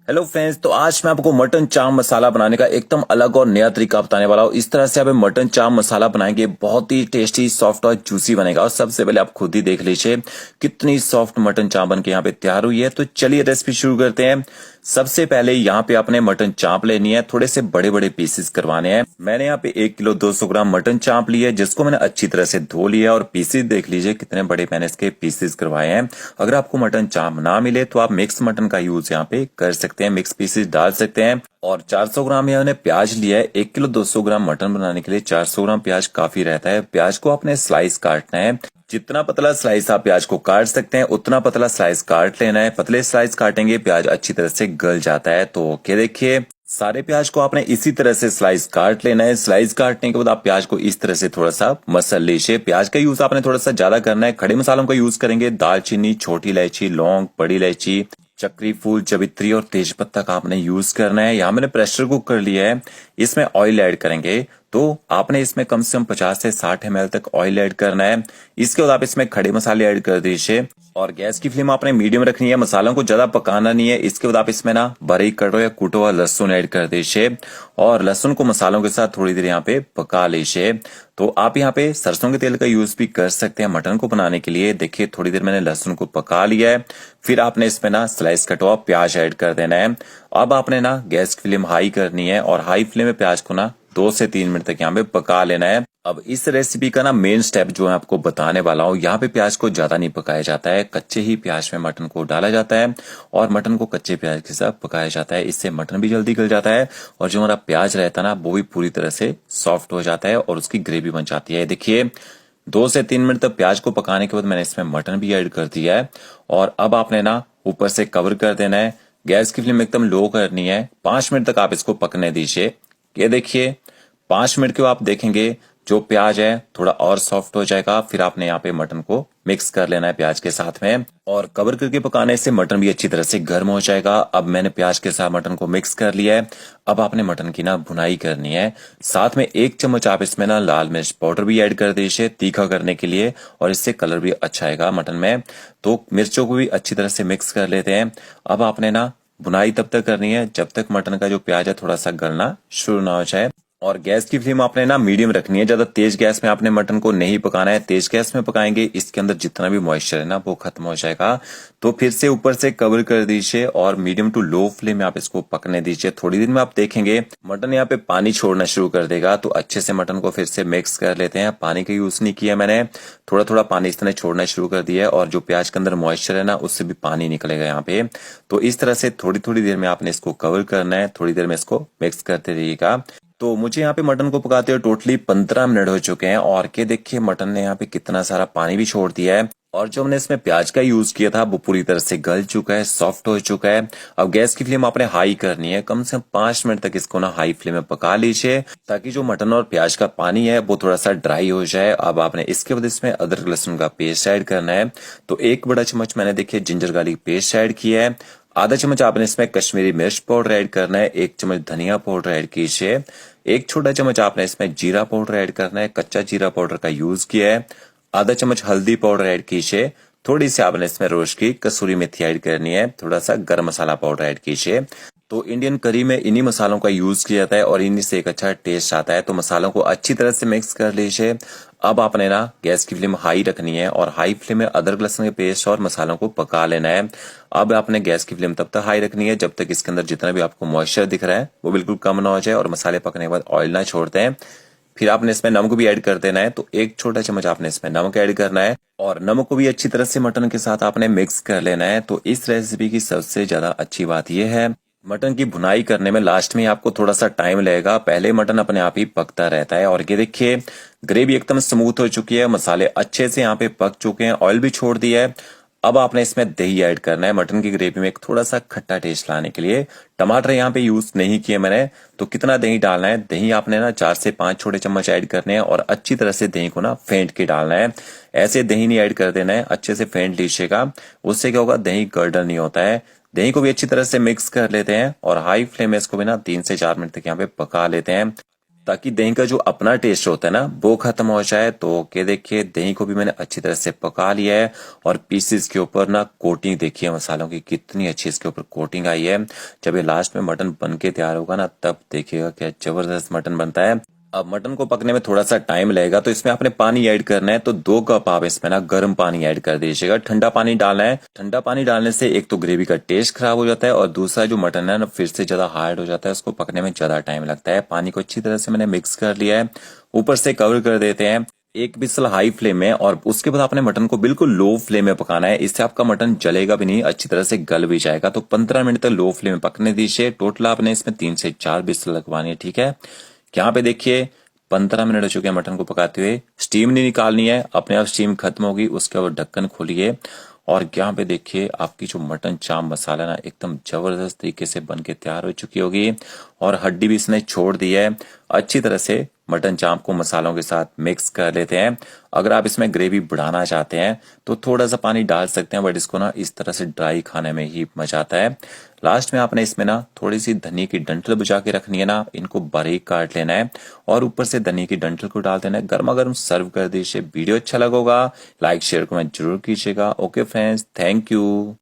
Hello friends, तो आज मैं आपको मटन चाम मसाला बनाने का एकदम अलग और नया तरीका बताने वाला हूँ। इस तरह से आप मटन चाम मसाला बनाएंगे, बहुत ही टेस्टी, सॉफ्ट और जूसी बनेगा। और सबसे पहले आप खुद ही देख लीजिए कितनी सॉफ्ट मटन चाम बन के यहाँ पे तैयार हुई है। तो चलिए रेसिपी शुरू करते हैं। सबसे पहले यहाँ पे आपने मटन चाप लेनी है, थोड़े से बड़े बड़े पीसेस करवाने हैं। मैंने यहाँ पे 1 किलो 200 ग्राम मटन चाप लिया है, जिसको मैंने अच्छी तरह से धो लिया। और पीसेस देख लीजिए कितने बड़े मैंने इसके पीसेस करवाए हैं। अगर आपको मटन चाप ना मिले तो आप मिक्स मटन का यूज यहाँ पे कर सकते हैं, मिक्स पीसेस डाल सकते हैं। और 400 ग्राम यहाँ मैंने प्याज लिया है। 1 किलो 200 ग्राम मटन बनाने के लिए 400 ग्राम प्याज काफी रहता है। प्याज को आपने स्लाइस काटना है। जितना पतला स्लाइस आप प्याज को काट सकते हैं उतना पतला स्लाइस काट लेना है। पतले स्लाइस काटेंगे प्याज अच्छी तरह से गल जाता है। तो ओके, देखिए सारे प्याज को आपने इसी तरह से स्लाइस काट लेना है। स्लाइस काटने के बाद आप प्याज को इस तरह से थोड़ा सा मसल लीजिए। प्याज का यूज आपने थोड़ा सा ज्यादा करना है। खड़े मसालों का यूज करेंगे, दालचीनी, छोटी इलायची, लौंग, बड़ी इलायची, चक्री फूल, जवित्री और तेज पत्ता का आपने यूज करना है। यहाँ मैंने प्रेशर कुकर लिया है, इसमें ऑयल ऐड करेंगे। तो आपने इसमें कम से कम 50 से 60 ml तक ऑयल ऐड करना है। इसके बाद आप इसमें खड़े मसाले ऐड कर दीजिए और गैस की फ्लेम आपने मीडियम रखनी है। मसालों को ज्यादा पकाना नहीं है। इसके बाद आप इसमें ना बारीक कटो या कूटा हुआ लहसुन ऐड कर दीजिए और लहसुन को मसालों के साथ थोड़ी देर यहाँ पे पका लीजिए। तो आप यहाँ पे सरसों के तेल का यूज भी कर सकते हैं मटन को बनाने के लिए। देखिए थोड़ी देर मैंने लहसुन को पका लिया है। फिर आपने इसमें ना स्लाइस कटा हुआ प्याज ऐड कर देना है। अब आपने ना गैस की फ्लेम हाई करनी है और हाई फ्लेम में प्याज को ना 2 से 3 मिनट तक यहाँ पे पका लेना है। अब इस रेसिपी का ना मेन स्टेप जो है आपको बताने वाला हूँ, यहाँ पे प्याज को ज्यादा नहीं पकाया जाता है। कच्चे ही प्याज में मटन को डाला जाता है और मटन को कच्चे प्याज के साथ पकाया जाता है। इससे मटन भी जल्दी गल जाता है और जो हमारा प्याज रहता है ना वो भी पूरी तरह से सॉफ्ट हो जाता है और उसकी ग्रेवी बन जाती है। देखिए 2 से 3 मिनट तक प्याज को पकाने के बाद मैंने इसमें मटन भी ऐड कर दिया है और अब आपने ना ऊपर से कवर कर देना है। गैस की फ्लेम एकदम लो करनी है। 5 मिनट तक आप इसको पकने दीजिए। ये देखिए 5 मिनट के बाद आप देखेंगे जो प्याज है थोड़ा और सॉफ्ट हो जाएगा। फिर आपने यहाँ पे मटन को मिक्स कर लेना है प्याज के साथ में और कवर करके पकाने से मटन भी अच्छी तरह से गर्म हो जाएगा। अब मैंने प्याज के साथ मटन को मिक्स कर लिया है। अब आपने मटन की ना भुनाई करनी है। साथ में 1 चम्मच आप इसमें ना लाल मिर्च पाउडर भी ऐड कर दीजिए तीखा करने के लिए और इससे कलर भी अच्छा आएगा मटन में। तो मिर्चों को भी अच्छी तरह से मिक्स कर लेते हैं। अब आपने ना भुनाई तब तक करनी है जब तक मटन का जो प्याज है थोड़ा सा गलना शुरू ना हो जाए। और गैस की फ्लेम आपने ना मीडियम रखनी है। ज्यादा तेज गैस में आपने मटन को नहीं पकाना है। तेज गैस में पकाएंगे इसके अंदर जितना भी मॉइस्चर है ना वो खत्म हो जाएगा। तो फिर से ऊपर से कवर कर दीजिए और मीडियम टू लो फ्लेम में आप इसको पकने दीजिए। थोड़ी देर में आप देखेंगे मटन यहाँ पे पानी छोड़ना शुरू कर देगा। तो अच्छे से मटन को फिर से मिक्स कर लेते हैं। पानी का यूज नहीं किया मैंने, थोड़ा थोड़ा पानी इसने छोड़ना शुरू कर दिया है और जो प्याज के अंदर मॉइस्चर है ना उससे भी पानी निकलेगा यहाँ पे। तो इस तरह से थोड़ी थोड़ी देर में आपने इसको कवर करना है। थोड़ी देर में इसको मिक्स करते रहिएगा। तो मुझे यहाँ पे मटन को पकाते हुए टोटली 15 मिनट हो चुके हैं और के देखिए मटन ने यहाँ पे कितना सारा पानी भी छोड़ दिया है और जो हमने इसमें प्याज का यूज किया था वो पूरी तरह से गल चुका है, सॉफ्ट हो चुका है। अब गैस की फ्लेम आपने हाई करनी है। कम से कम 5 मिनट तक इसको ना हाई फ्लेम में पका लीजिए ताकि जो मटन और प्याज का पानी है वो थोड़ा सा ड्राई हो जाए। अब आपने इसके बाद इसमें अदरक लहसुन का पेस्ट ऐड करना है। तो 1 बड़ा चम्मच मैंने देखिए जिंजर गार्लिक पेस्ट ऐड किया है। आधा चम्मच आपने इसमें कश्मीरी मिर्च पाउडर ऐड करना है। 1 चम्मच धनिया पाउडर ऐड कीजिए। 1 छोटा चम्मच आपने इसमें जीरा पाउडर ऐड करना है। कच्चा जीरा पाउडर का यूज किया है। आधा चम्मच हल्दी पाउडर ऐड कीजिए। थोड़ी सी आपने इसमें रोज की कसूरी मेथी ऐड करनी है। थोड़ा सा गरम मसाला पाउडर ऐड कीजिए। तो इंडियन करी में इन्हीं मसालों का यूज किया जाता है और इन्हीं से एक अच्छा टेस्ट आता है। तो मसालों को अच्छी तरह से मिक्स कर लीजिए। अब आपने ना गैस की फ्लेम हाई रखनी है और हाई फ्लेम में अदरक लहसुन के पेस्ट और मसालों को पका लेना है। अब आपने गैस की फ्लेम तब तक हाई रखनी है जब तक इसके अंदर जितना भी आपको मॉइस्चर दिख रहा है वो बिल्कुल कम ना हो जाए और मसाले पकने के बाद ऑयल ना छोड़ते हैं। फिर आपने इसमें नमक भी ऐड कर देना है। तो 1 छोटा चम्मच आपने इसमें नमक ऐड करना है और नमक को भी अच्छी तरह से मटन के साथ आपने मिक्स कर लेना है। तो इस रेसिपी की सबसे ज्यादा अच्छी बात यह है मटन की भुनाई करने में लास्ट में आपको थोड़ा सा टाइम लगेगा। पहले मटन अपने आप ही पकता रहता है। और ये देखिए ग्रेवी एकदम स्मूथ हो चुकी है, मसाले अच्छे से यहाँ पे पक चुके हैं, ऑयल भी छोड़ दिया है। अब आपने इसमें दही ऐड करना है मटन की ग्रेवी में एक थोड़ा सा खट्टा टेस्ट लाने के लिए। टमाटर यहाँ पे यूज नहीं किए मैंने। तो कितना दही डालना है, दही आपने ना 4 से 5 छोटे चम्मच ऐड करने हैं और अच्छी तरह से दही को ना फेंट के डालना है। ऐसे दही नहीं ऐड कर देना है, अच्छे से फेंट लीजिएगा। उससे क्या होगा, दही गर्डन नहीं होता है। दही को भी अच्छी तरह से मिक्स कर लेते हैं और हाई फ्लेम में इसको भी ना 3 से 4 मिनट तक यहाँ पे पका लेते हैं। ताकि दही का जो अपना टेस्ट होता है ना वो खत्म हो जाए। तो के देखिए दही को भी मैंने अच्छी तरह से पका लिया है और पीसेस के ऊपर ना कोटिंग देखिए मसालों की कितनी अच्छी इसके ऊपर कोटिंग आई है। जब ये लास्ट में मटन बन के तैयार होगा ना तब देखिएगा क्या जबरदस्त मटन बनता है। अब मटन को पकने में थोड़ा सा टाइम लगेगा तो इसमें आपने पानी ऐड करना है। तो 2 कप आप इसमें ना गर्म पानी ऐड कर दीजिएगा। ठंडा पानी डालना है। ठंडा पानी डालने से एक तो ग्रेवी का टेस्ट खराब हो जाता है और दूसरा जो मटन है ना फिर से ज्यादा हार्ड हो जाता है, उसको पकने में ज्यादा टाइम लगता है। पानी को अच्छी तरह से मैंने मिक्स कर लिया है। ऊपर से कवर कर देते हैं एक बिस्ल हाई फ्लेम में और उसके बाद आपने मटन को बिल्कुल लो फ्लेम में पकाना है। इससे आपका मटन जलेगा भी नहीं, अच्छी तरह से गल भी जाएगा। तो 15 मिनट तक लो फ्लेम में पकने दीजिए। टोटल आपने इसमें 3 से 4 बिस्ल लगवानी है, ठीक है। यहाँ पे देखिए 15 मिनट हो चुके हैं मटन को पकाते हुए। स्टीम नहीं निकालनी है, अपने आप स्टीम खत्म होगी। उसके बाद ढक्कन खोलिए और यहाँ पे देखिए आपकी जो मटन चाम मसाला ना एकदम जबरदस्त तरीके से बन के तैयार हो चुकी होगी और हड्डी भी इसने छोड़ दी है। अच्छी तरह से मटन चाप को मसालों के साथ मिक्स कर लेते हैं। अगर आप इसमें ग्रेवी बढ़ाना चाहते हैं तो थोड़ा सा पानी डाल सकते हैं, बट इसको ना इस तरह से ड्राई खाने में ही मजा आता है। लास्ट में आपने इसमें ना थोड़ी सी धनिया की डंठल बुझा के रखनी है ना, इनको बारीक काट लेना है और ऊपर से धनिया की डंठल को डाल देना है। गर्मा गर्म सर्व कर दीजिए। वीडियो अच्छा लगा होगा लाइक शेयर कमेंट जरूर कीजिएगा। Okay friends, thank you.